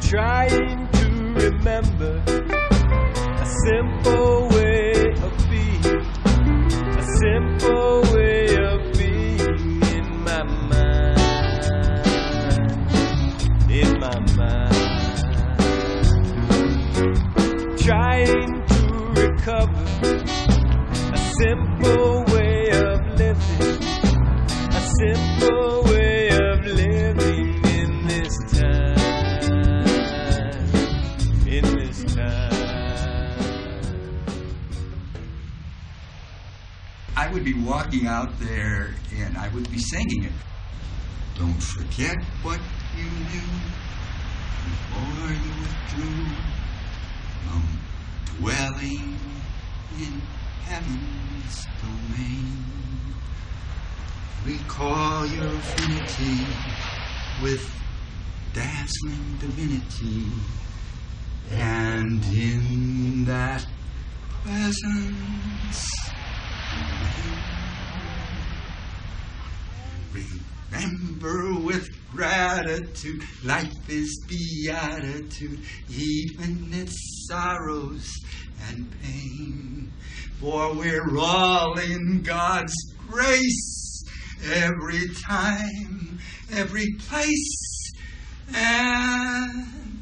Trying to remember a simple way of being, a simple way of being in my mind, in my mind. Trying to recover a simple way of living, a simple way of living in this time. I would be walking out there and I would be singing it. Don't forget what you knew before you withdrew from dwelling in heaven's domain. Recall your affinity with dazzling divinity, and in that presence remember with gratitude, life is beatitude, even its sorrows and pain. For we're all in God's grace, every time, every place, and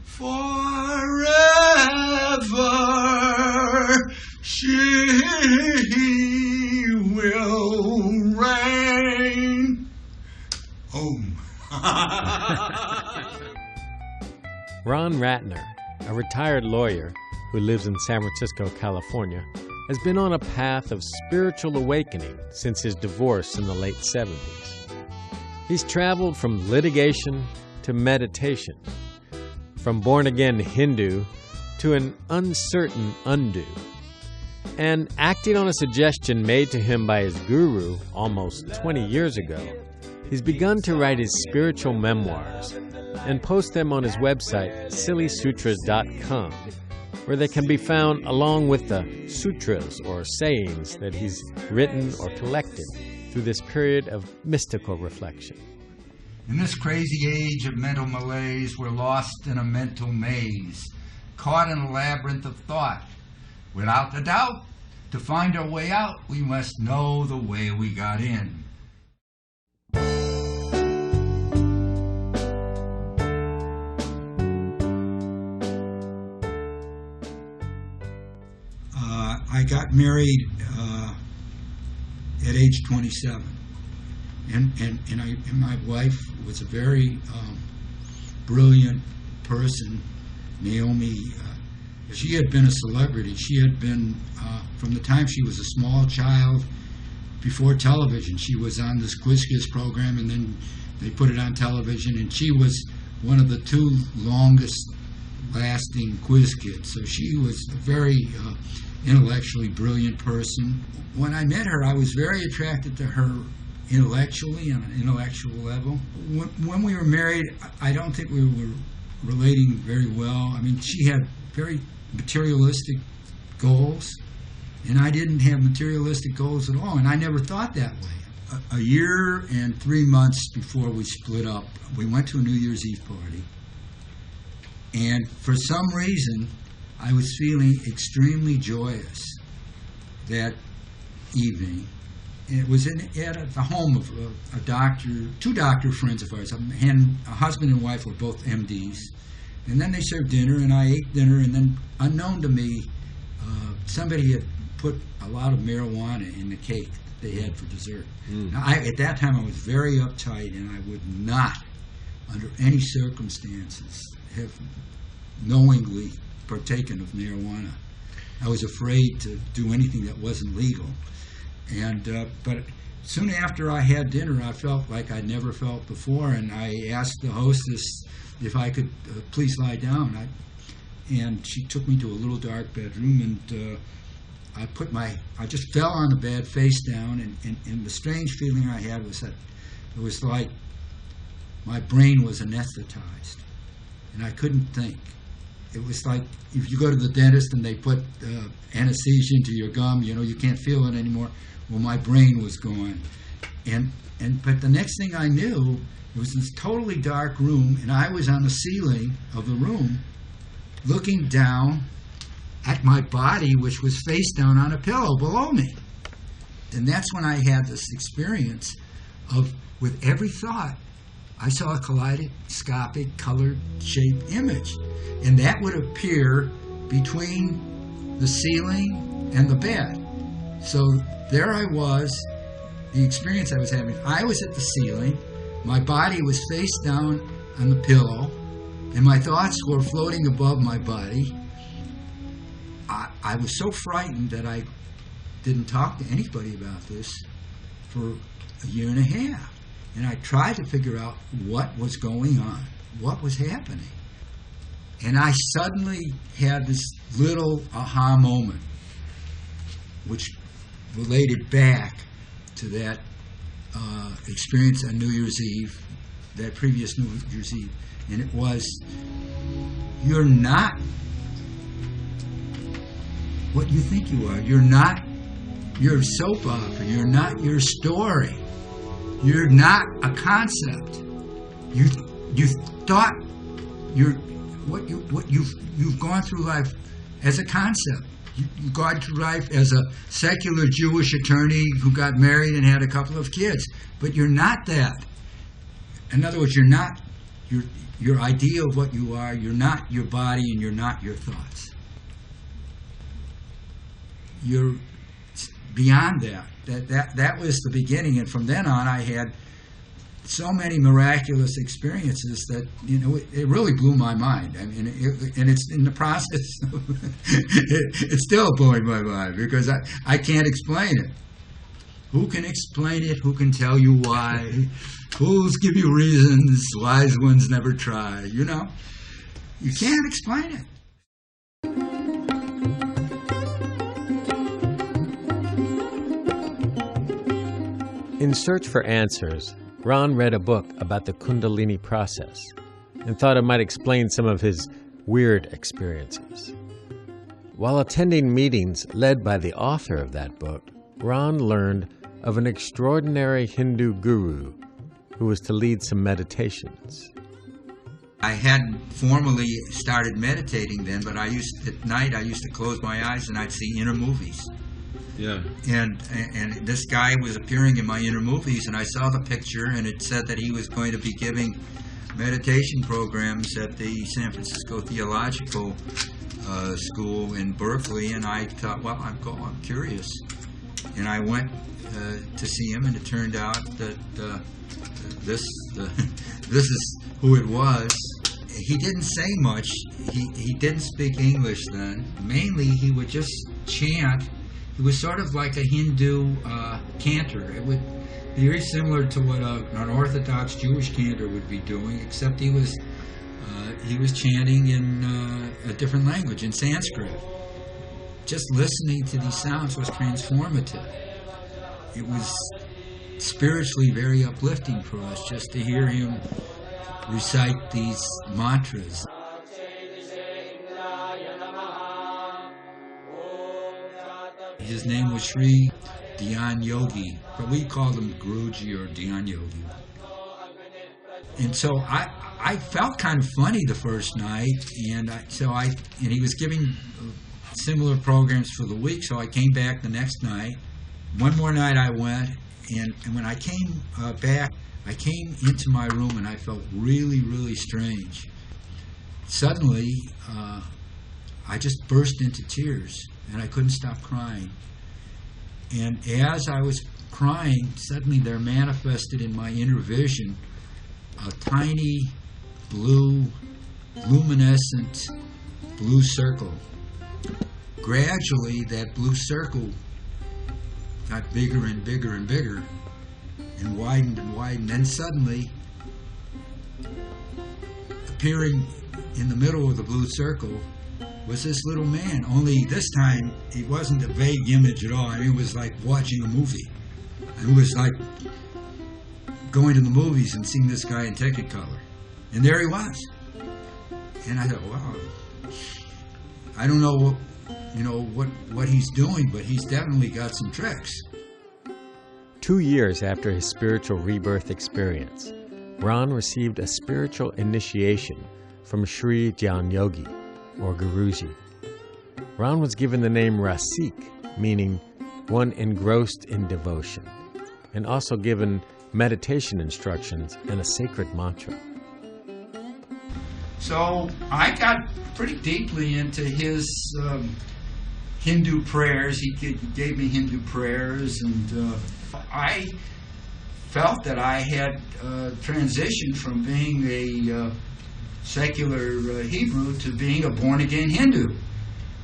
forever she will reign. Ron Ratner, a retired lawyer who lives in San Francisco, California, has been on a path of spiritual awakening since his divorce in the late 70s. He's traveled from litigation to meditation, from born-again Hindu to an uncertain undo. And acting on a suggestion made to him by his guru almost 20 years ago, he's begun to write his spiritual memoirs and post them on his website, sillysutras.com, where they can be found along with the sutras or sayings that he's written or collected through this period of mystical reflection. In this crazy age of mental malaise, we're lost in a mental maze, caught in a labyrinth of thought. Without a doubt, to find our way out, we must know the way we got in. I got married at age 27, and my wife was a very brilliant person, Naomi. She had been a celebrity. She had been, from the time she was a small child, before television. She was on this Quiz Kids program, and then they put it on television, and she was one of the two longest lasting quiz kids. So she was a very intellectually brilliant person. When I met her, I was very attracted to her intellectually, on an intellectual level. When we were married, I don't think we were relating very well. I mean, she had very materialistic goals, and I didn't have materialistic goals at all, and I never thought that way. A year and 3 months before we split up, we went to a New Year's Eve party, and for some reason, I was feeling extremely joyous that evening. And it was at the home of a doctor, two doctor friends of ours, a husband and wife were both MDs. And then they served dinner, and I ate dinner, and then, unknown to me, somebody had put a lot of marijuana in the cake that they had for dessert. Now, at that time, I was very uptight, and I would not, under any circumstances, have knowingly partaken of marijuana. I was afraid to do anything that wasn't legal. And but soon after I had dinner, I felt like I'd never felt before, and I asked the hostess if I could please lie down. And she took me to a little dark bedroom, and I just fell on the bed face down, and the strange feeling I had was that it was like my brain was anesthetized, and I couldn't think. It was like if you go to the dentist and they put anesthesia into your gum, you can't feel it anymore. Well, my brain was gone. But the next thing I knew, it was this totally dark room, and I was on the ceiling of the room looking down at my body, which was face down on a pillow below me. And that's when I had this experience of, with every thought, I saw a kaleidoscopic, colored, shaped image. And that would appear between the ceiling and the bed. So there I was, the experience I was having. I was at the ceiling, my body was face down on the pillow, and my thoughts were floating above my body. I was so frightened that I didn't talk to anybody about this for a year and a half. And I tried to figure out what was going on, what was happening. And I suddenly had this little aha moment, which related back to that experience on New Year's Eve, that previous New Year's Eve. And it was, you're not what you think you are. You're not your soap opera. You're not your story. You're not a concept. You thought you've gone through life as a concept. You've gone through life as a secular Jewish attorney who got married and had a couple of kids, but you're not that. In other words, you're not your idea of what you are. You're not your body, and you're not your thoughts. You're beyond that. That was the beginning, and from then on, I had so many miraculous experiences that it really blew my mind. I mean, and it's in the process. It's still blowing my mind because I can't explain it. Who can explain it? Who can tell you why? Fools give you reasons. Wise ones never try. You can't explain it. In search for answers, Ron read a book about the Kundalini process and thought it might explain some of his weird experiences. While attending meetings led by the author of that book, Ron learned of an extraordinary Hindu guru who was to lead some meditations. I hadn't formally started meditating then, but at night I used to close my eyes and I'd see inner movies. Yeah. And this guy was appearing in my inner movies, and I saw the picture, and it said that he was going to be giving meditation programs at the San Francisco Theological School in Berkeley, and I thought, well, I'm curious. And I went to see him, and it turned out that this is who it was. He didn't say much. He didn't speak English then. Mainly, he would just chant. It was sort of like a Hindu cantor. It would be very similar to what an Orthodox Jewish cantor would be doing, except he was chanting in a different language, in Sanskrit. Just listening to these sounds was transformative. It was spiritually very uplifting for us just to hear him recite these mantras. His name was Sri Dhyan Yogi, but we called him Guruji or Dhyan Yogi. And so I felt kind of funny the first night, and he was giving similar programs for the week, so I came back the next night. One more night I went, and when I came back, I came into my room and I felt really, really strange. Suddenly, I just burst into tears, and I couldn't stop crying. And as I was crying, suddenly there manifested in my inner vision a tiny blue, luminescent blue circle. Gradually, that blue circle got bigger and bigger and bigger, and widened and widened. Then suddenly, appearing in the middle of the blue circle was this little man. Only this time, it wasn't a vague image at all. I mean, it was like watching a movie. It was like going to the movies and seeing this guy in Technicolor. And there he was. And I thought, wow, I don't know what he's doing, but he's definitely got some tricks. 2 years after his spiritual rebirth experience, Ron received a spiritual initiation from Sri Jaan Yogi, or Guruji. Ron was given the name Rasik, meaning one engrossed in devotion, and also given meditation instructions and a sacred mantra. So I got pretty deeply into his Hindu prayers. He gave me Hindu prayers, and I felt that I had transitioned from being a secular Hebrew to being a born-again Hindu.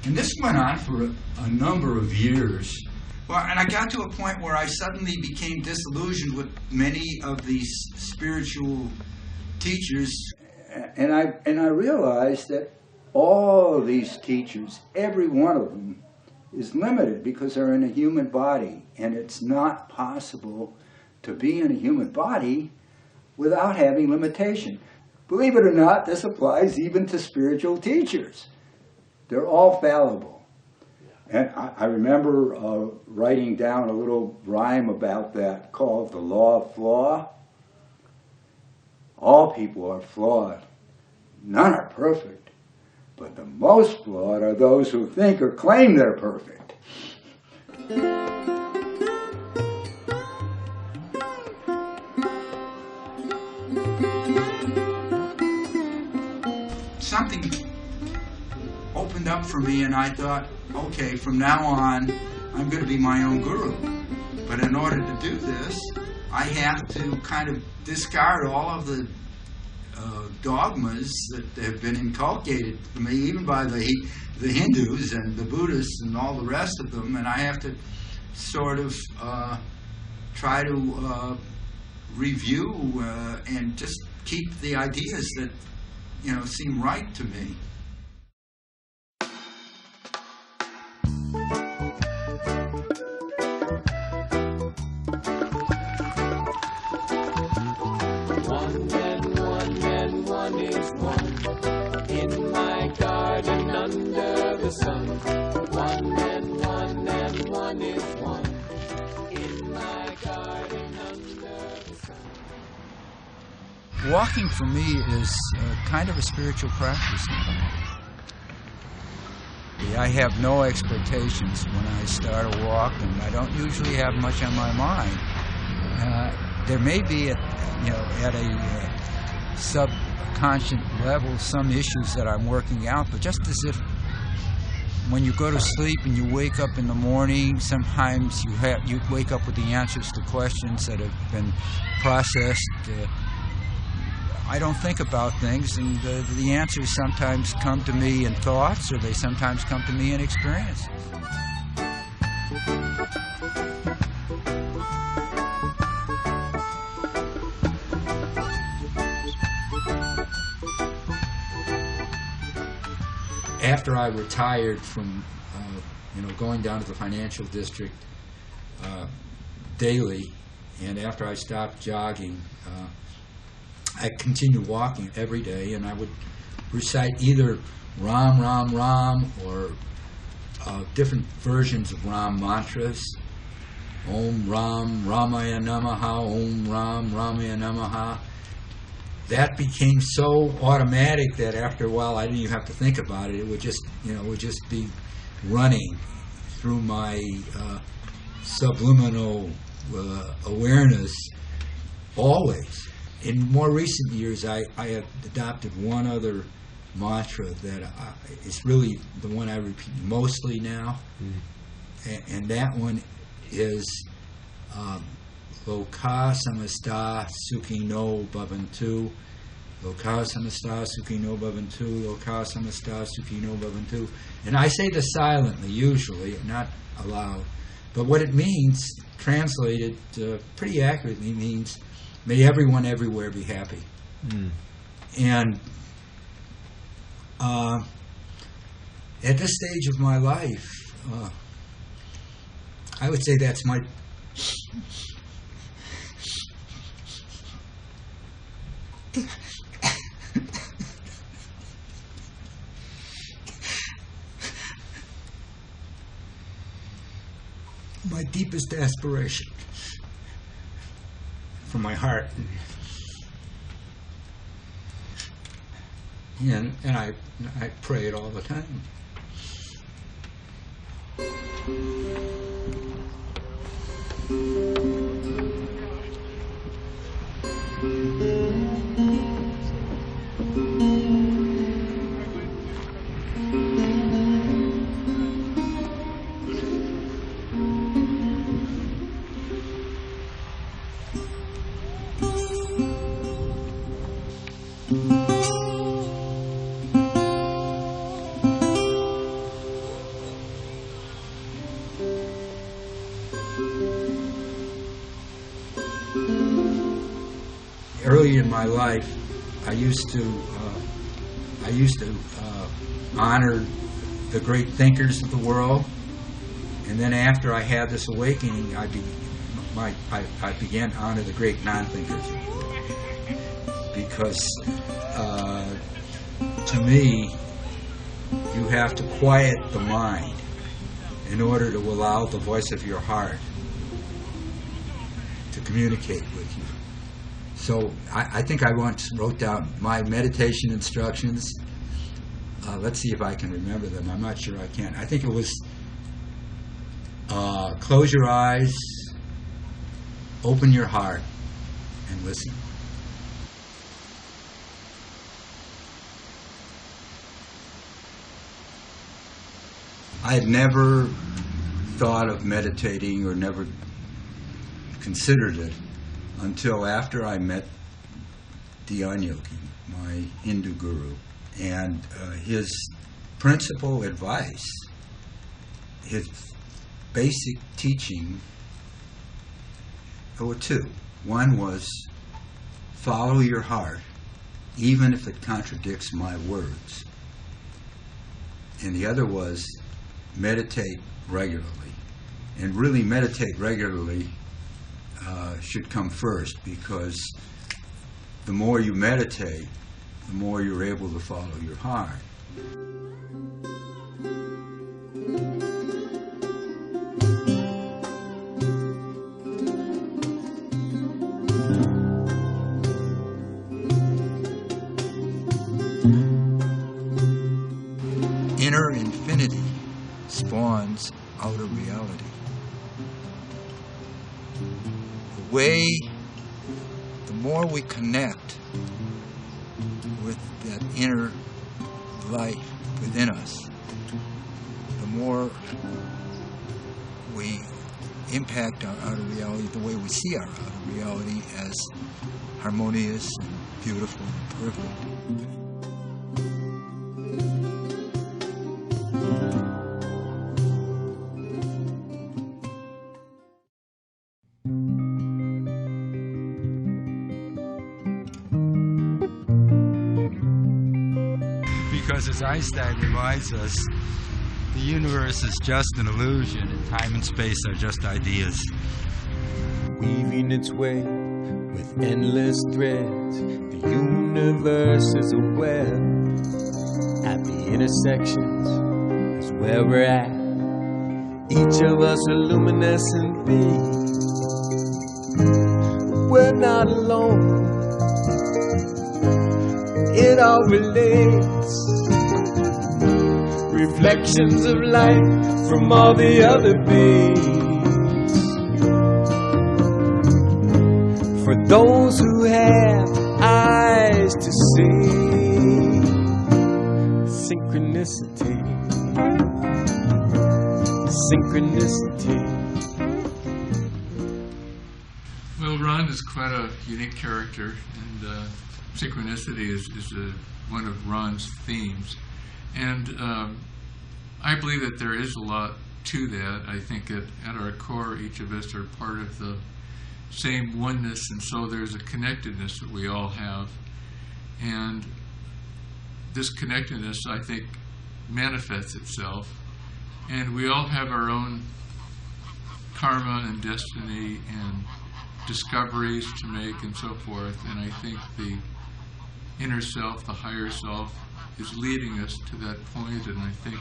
And this went on for a number of years. Well, and I got to a point where I suddenly became disillusioned with many of these spiritual teachers. And I realized that all of these teachers, every one of them, is limited because they're in a human body. And it's not possible to be in a human body without having limitation. Believe it or not, this applies even to spiritual teachers. They're all fallible. And I remember writing down a little rhyme about that called The Law of Flaw. All people are flawed. None are perfect. But the most flawed are those who think or claim they're perfect. Something opened up for me, and I thought, okay, from now on, I'm going to be my own guru. But in order to do this, I have to kind of discard all of the dogmas that have been inculcated to me, even by the Hindus and the Buddhists and all the rest of them, and I have to sort of try to review and just keep the ideas that seem right to me. One is one in my garden under the sun. One is one in my garden under the sun. Walking for me is kind of a spiritual practice. I have no expectations when I start a walk, and I don't usually have much on my mind. There may be, at a subconscious level, some issues that I'm working out, but just as if when you go to sleep and you wake up in the morning, sometimes you wake up with the answers to questions that have been processed. I don't think about things, and the answers sometimes come to me in thoughts, or they sometimes come to me in experiences. After I retired from, going down to the financial district daily, and after I stopped jogging, I continued walking every day, and I would recite either Ram, Ram, Ram, or different versions of Ram mantras. Om Ram, Ramaya Namaha, Om Ram, Ramaya Namaha. That became so automatic that after a while I didn't even have to think about it. It would just, be running through my subliminal awareness always. In more recent years, I have adopted one other mantra that is really the one I repeat mostly now, and that one is Loka Samasta Sukhino Bhavantu. Loka Samasta Sukhino Bhavantu. Loka Samasta Sukhino Bhavantu. And I say this silently, usually, not aloud. But what it means, translated pretty accurately, means may everyone everywhere be happy. At this stage of my life, I would say that's my my deepest aspiration from my heart. And I pray it all the time. Early in my life, I used to honor the great thinkers of the world, and then after I had this awakening, I began to honor the great non-thinkers of the world, because to me, you have to quiet the mind in order to allow the voice of your heart to communicate with you. So I think I once wrote down my meditation instructions. Let's see if I can remember them. I'm not sure I can. I think it was close your eyes, open your heart, and listen. I had never thought of meditating or never considered it until after I met Dhyan Yogi, my Hindu guru. And his principal advice, his basic teaching, there were two. One was follow your heart, even if it contradicts my words. And the other was meditate regularly. And really meditate regularly should come first, because the more you meditate, the more you're able to follow your heart. Inner infinity spawns outer reality. The more we connect with that inner life within us, the more we impact our outer reality, the way we see our outer reality as harmonious and beautiful and perfect. Because as Einstein reminds us, the universe is just an illusion and time and space are just ideas. Weaving its way with endless threads, the universe is a web. At the intersections is where we're at. Each of us a luminescent being. We're not alone. It all relates. Reflections of light from all the other beings. For those who have eyes to see. Synchronicity. Synchronicity. Well, Ron is quite a unique character, and synchronicity is one of Ron's themes. And I believe that there is a lot to that. I think that at our core, each of us are part of the same oneness, and so there's a connectedness that we all have. And this connectedness, I think, manifests itself, and we all have our own karma and destiny and discoveries to make and so forth, and I think the inner self, the higher self, is leading us to that point, and I think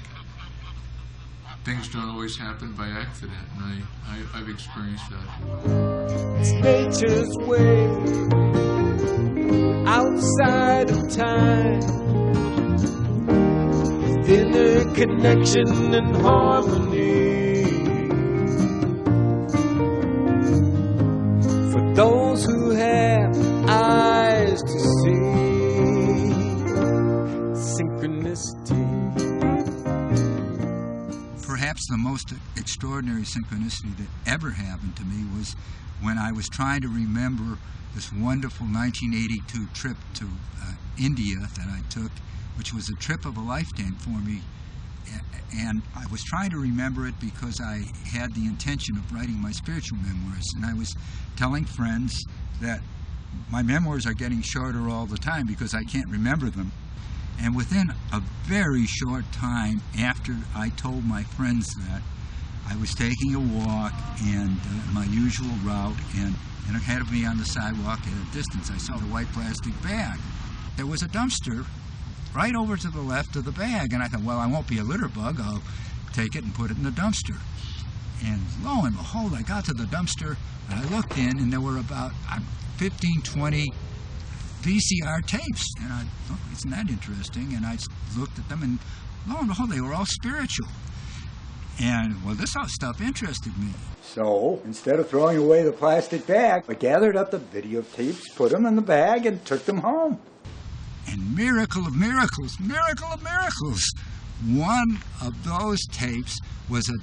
things don't always happen by accident, and I've experienced that. It's nature's way, outside of time, inner connection and harmony. For those who have eyes to see, synchronicity. Perhaps the most extraordinary synchronicity that ever happened to me was when I was trying to remember this wonderful 1982 trip to India that I took, which was a trip of a lifetime for me. And I was trying to remember it because I had the intention of writing my spiritual memoirs. And I was telling friends that my memoirs are getting shorter all the time because I can't remember them. And within a very short time after I told my friends that, I was taking a walk and my usual route, and ahead of me on the sidewalk at a distance, I saw a white plastic bag. There was a dumpster right over to the left of the bag, and I thought, well, I won't be a litter bug, I'll take it and put it in the dumpster. And lo and behold, I got to the dumpster, and I looked in, and there were about 15, 20 VCR tapes, and I thought, isn't that interesting? And I looked at them, and lo and behold, they were all spiritual. And, well, this stuff interested me. So, instead of throwing away the plastic bag, I gathered up the videotapes, put them in the bag, and took them home. And miracle of miracles, one of those tapes was a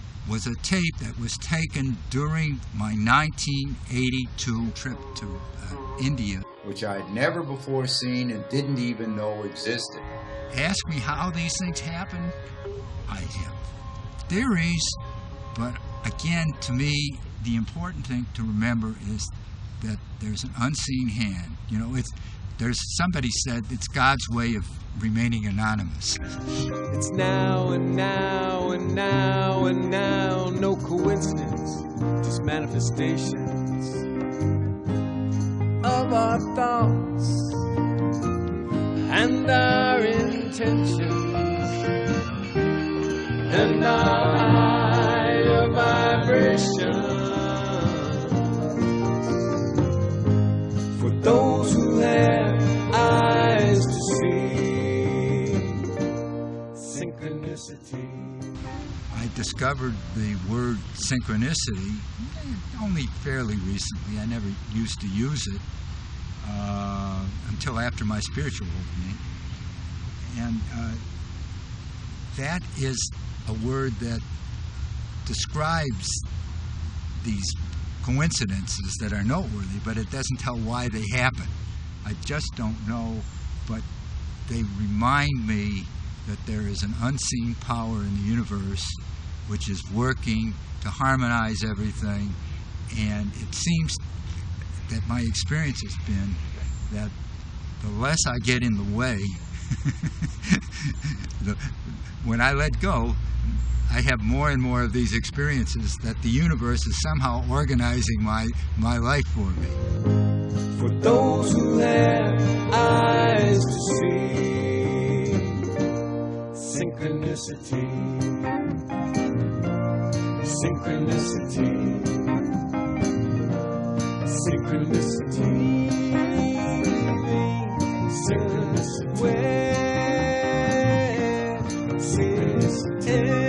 tape that was taken during my 1982 trip to India, which I had never before seen and didn't even know existed. Ask me how these things happen. I have theories, but again, to me, the important thing to remember is that there's an unseen hand. You know, somebody said it's God's way of remaining anonymous. It's now and now and now and now, no coincidence, just manifestations of our thoughts and our intentions and our higher vibrations. For those who have eyes to see, synchronicity. I discovered the word synchronicity only fairly recently. I never used to use it until after my spiritual awakening. And that is a word that describes these coincidences that are noteworthy, but it doesn't tell why they happen. I just don't know, but they remind me that there is an unseen power in the universe which is working to harmonize everything, and it seems that my experience has been that the less I get in the way, when I let go, I have more and more of these experiences that the universe is somehow organizing my life for me. For those who have eyes to see, synchronicity, synchronicity, synchronicity, synchronicity, where synchronicity.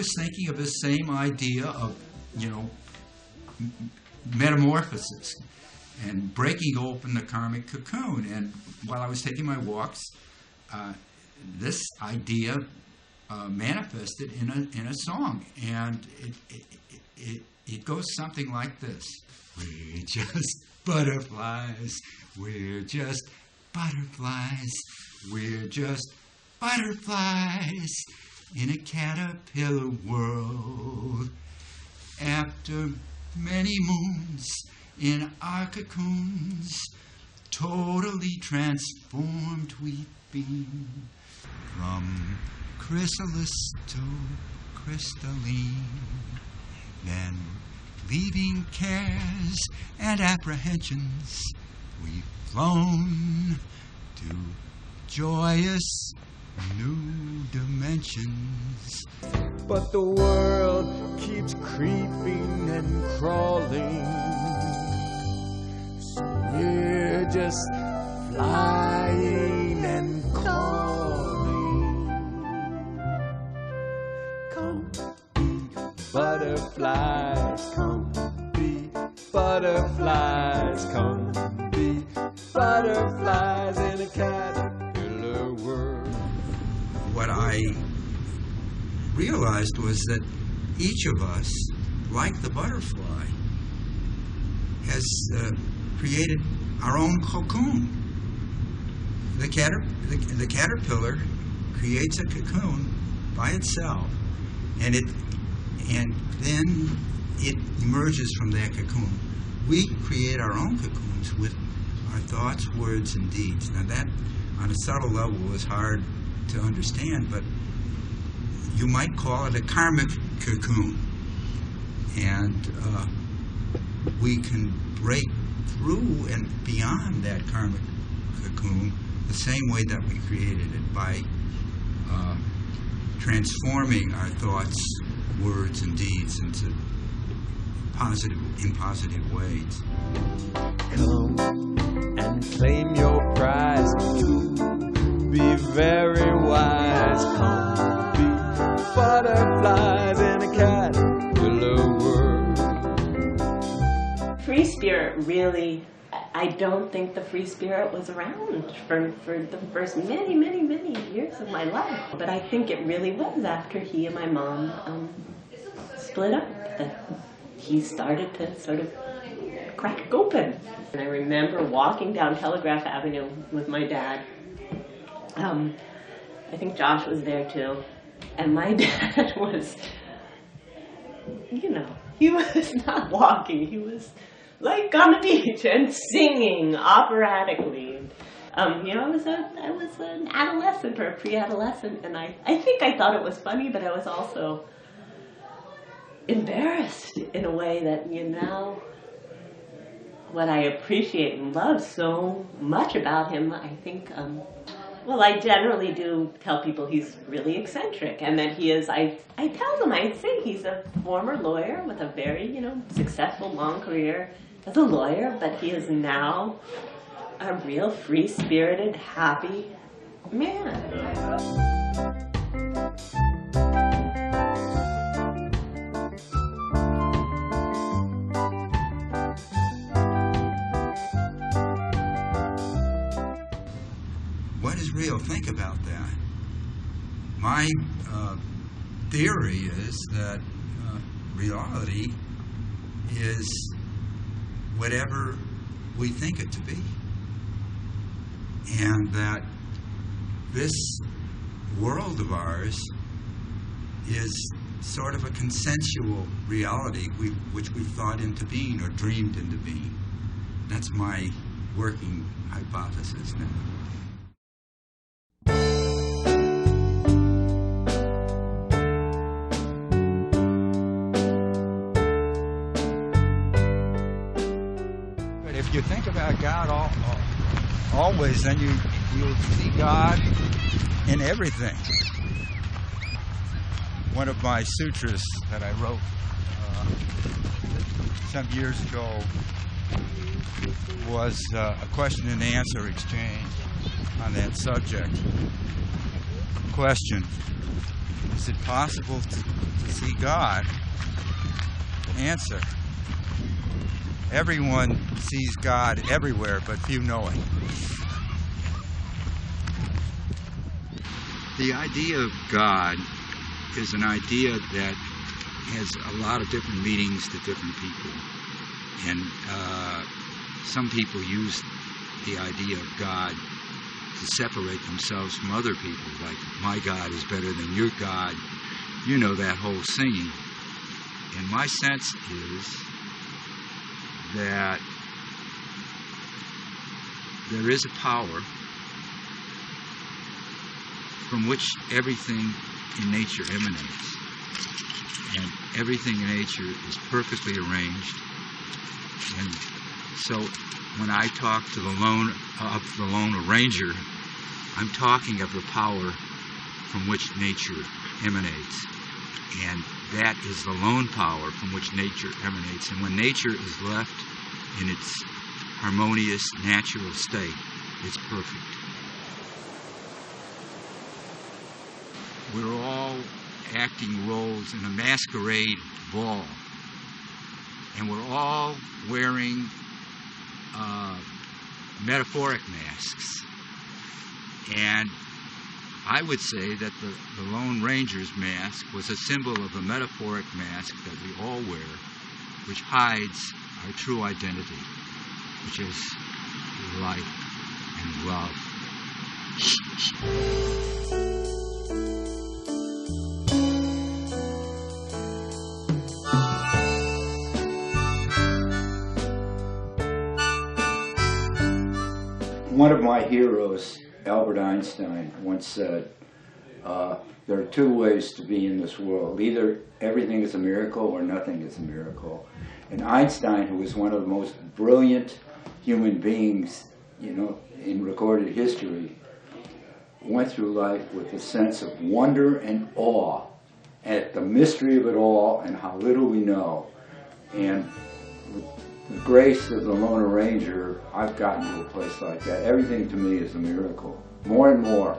was thinking of this same idea of, metamorphosis and breaking open the karmic cocoon. And while I was taking my walks, this idea manifested in a song, and it goes something like this: we're just butterflies, we're just butterflies, we're just butterflies in a caterpillar world. After many moons in our cocoons, totally transformed we've been, from chrysalis to crystalline, then leaving cares and apprehensions, we've flown to joyous new dimensions. But the world keeps creeping and crawling, so we're just flying and calling. Come be butterflies, come be butterflies, come be butterflies in a caterpillar world. What I realized was that each of us, like the butterfly, has created our own cocoon. The caterpillar creates a cocoon by itself, and then it emerges from that cocoon. We create our own cocoons with our thoughts, words, and deeds. Now that, on a subtle level, is hard to understand, but you might call it a karmic cocoon. And we can break through and beyond that karmic cocoon the same way that we created it, by transforming our thoughts, words, and deeds into positive ways. Come and claim your prize, to be very wise. Come be butterflies in a caterpillar world. Free spirit, really, I don't think the free spirit was around for the first many years of my life. But I think it really was after he and my mom split up that he started to sort of crack open. And I remember walking down Telegraph Avenue with my dad. I think Josh was there too. And my dad was, he was not walking. He was like on the beach and singing operatically. I was an adolescent or a pre-adolescent, and I think I thought it was funny, but I was also embarrassed in a way that, what I appreciate and love so much about him, I think, I generally do tell people he's really eccentric, and that he is, I tell them, I say he's a former lawyer with a very, successful long career as a lawyer, but he is now a real free-spirited, happy man. What is real? Think about that. My theory is that reality is whatever we think it to be. And that this world of ours is sort of a consensual reality which we thought into being or dreamed into being. That's my working hypothesis now. If you think about God always, then you'll see God in everything. One of my sutras that I wrote some years ago was a question and answer exchange on that subject. Question: Is it possible to see God? Answer. Everyone sees God everywhere, but few know it. The idea of God is an idea that has a lot of different meanings to different people. And some people use the idea of God to separate themselves from other people, like, my God is better than your God. You know that whole singing. And my sense is that there is a power from which everything in nature emanates. And everything in nature is perfectly arranged. And so when I talk to the lone arranger, I'm talking of the power from which nature emanates. And that is the lone power from which nature emanates. And when nature is left in its harmonious, natural state, it's perfect. We're all acting roles in a masquerade ball. And we're all wearing metaphoric masks. And I would say that the Lone Ranger's mask was a symbol of the metaphoric mask that we all wear, which hides our true identity, which is life and love. One of my heroes, Albert Einstein, once said, there are two ways to be in this world. Either everything is a miracle or nothing is a miracle. And Einstein, who was one of the most brilliant human beings, in recorded history, went through life with a sense of wonder and awe at the mystery of it all and how little we know. And with the grace of the Lone Ranger, I've gotten to a place like that. Everything to me is a miracle, more and more.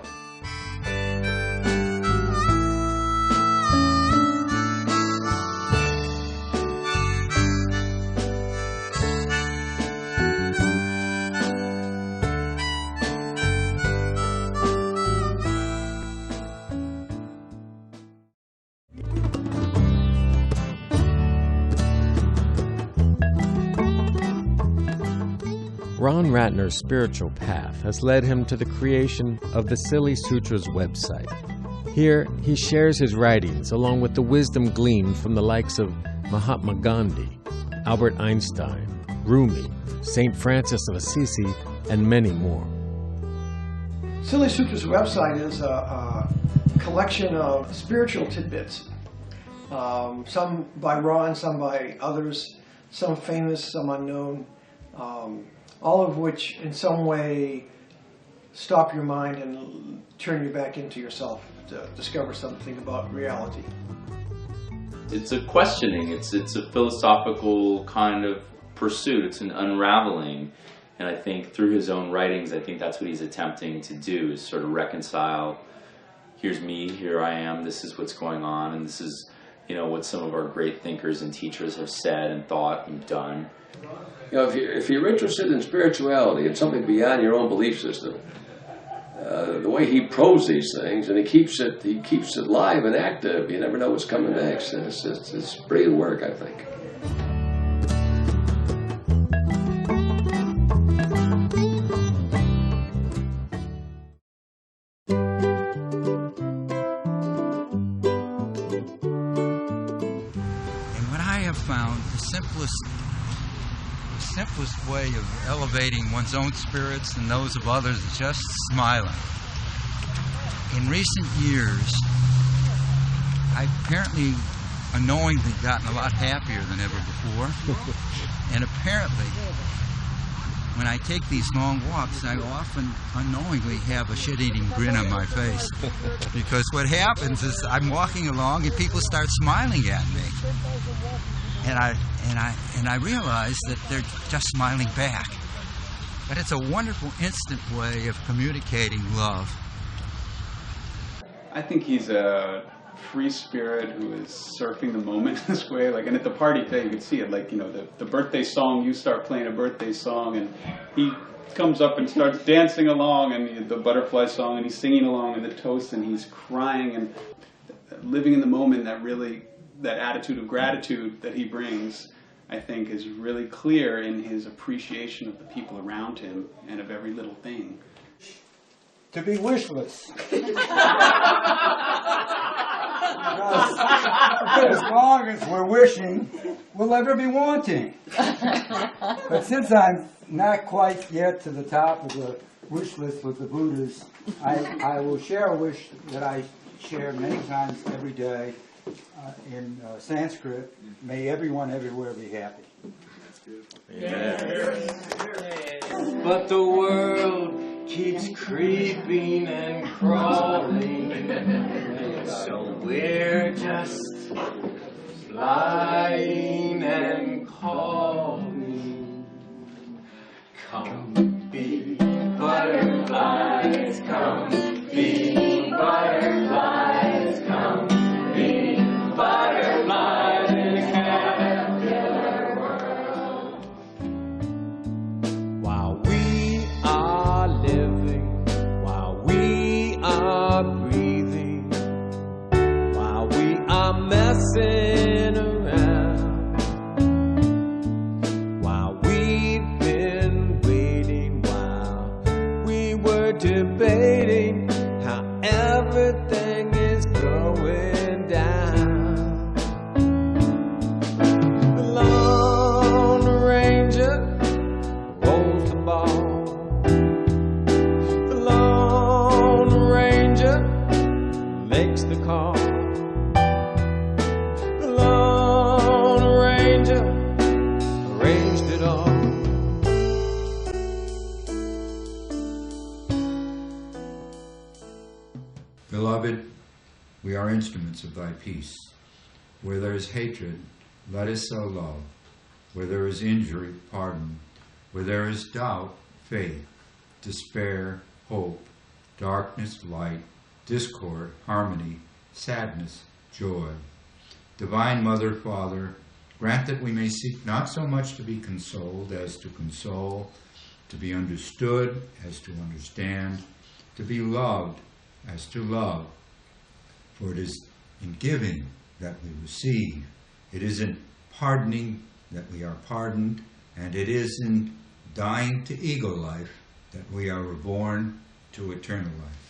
Ron Ratner's spiritual path has led him to the creation of the Silly Sutras website. Here, he shares his writings along with the wisdom gleaned from the likes of Mahatma Gandhi, Albert Einstein, Rumi, St. Francis of Assisi, and many more. Silly Sutras website is a collection of spiritual tidbits, some by Ron, some by others, some famous, some unknown, all of which in some way stop your mind and turn you back into yourself to discover something about reality. It's a questioning, it's a philosophical kind of pursuit, it's an unraveling. And I think through his own writings, I think that's what he's attempting to do, is sort of reconcile, here's me, here I am, this is what's going on, and this is, what some of our great thinkers and teachers have said and thought and done. If you're interested in spirituality and something beyond your own belief system, the way he probes these things and he keeps it live and active, you never know what's coming next. And it's brilliant work, I think. And what I have found, the simplest way of elevating one's own spirits and those of others is just smiling. In recent years, I've apparently unknowingly gotten a lot happier than ever before. And apparently, when I take these long walks, I often unknowingly have a shit-eating grin on my face. Because what happens is I'm walking along and people start smiling at me. And I realize that they're just smiling back. But it's a wonderful, instant way of communicating love. I think he's a free spirit who is surfing the moment in this way. Like, and at the party thing, you could see it. Like, you know, the birthday song, you start playing a birthday song, and he comes up and starts dancing along, and the butterfly song, and he's singing along, and the toast, and he's crying, and living in the moment. That attitude of gratitude that he brings, I think, is really clear in his appreciation of the people around him and of every little thing. To be wishless. Because as long as we're wishing, we'll ever be wanting. But since I'm not quite yet to the top of the wish list with the Buddhas, I will share a wish that I share many times every day in Sanskrit. May everyone everywhere be happy. Yeah. But the world keeps creeping and crawling, so we're just flying and calling. Come be butterflies, come be butterflies, come be butterflies in a caterpillar world. While we are living, while we are breathing, while we are messing around, while we've been waiting, while we were debating how everything is going down. The Lone Ranger rolls the ball. The Lone Ranger makes the call. The Lone Ranger arranged it all. Beloved, we are instruments of thy peace. Where there is hatred, let us sow love. Where there is injury, pardon. Where there is doubt, faith. Despair, hope. Darkness, light. Discord, harmony. Sadness, joy. Divine Mother, Father, grant that we may seek not so much to be consoled as to console, to be understood as to understand, to be loved as to love. For it is in giving that we receive. It is in pardoning that we are pardoned, and it is in dying to ego life that we are reborn to eternal life.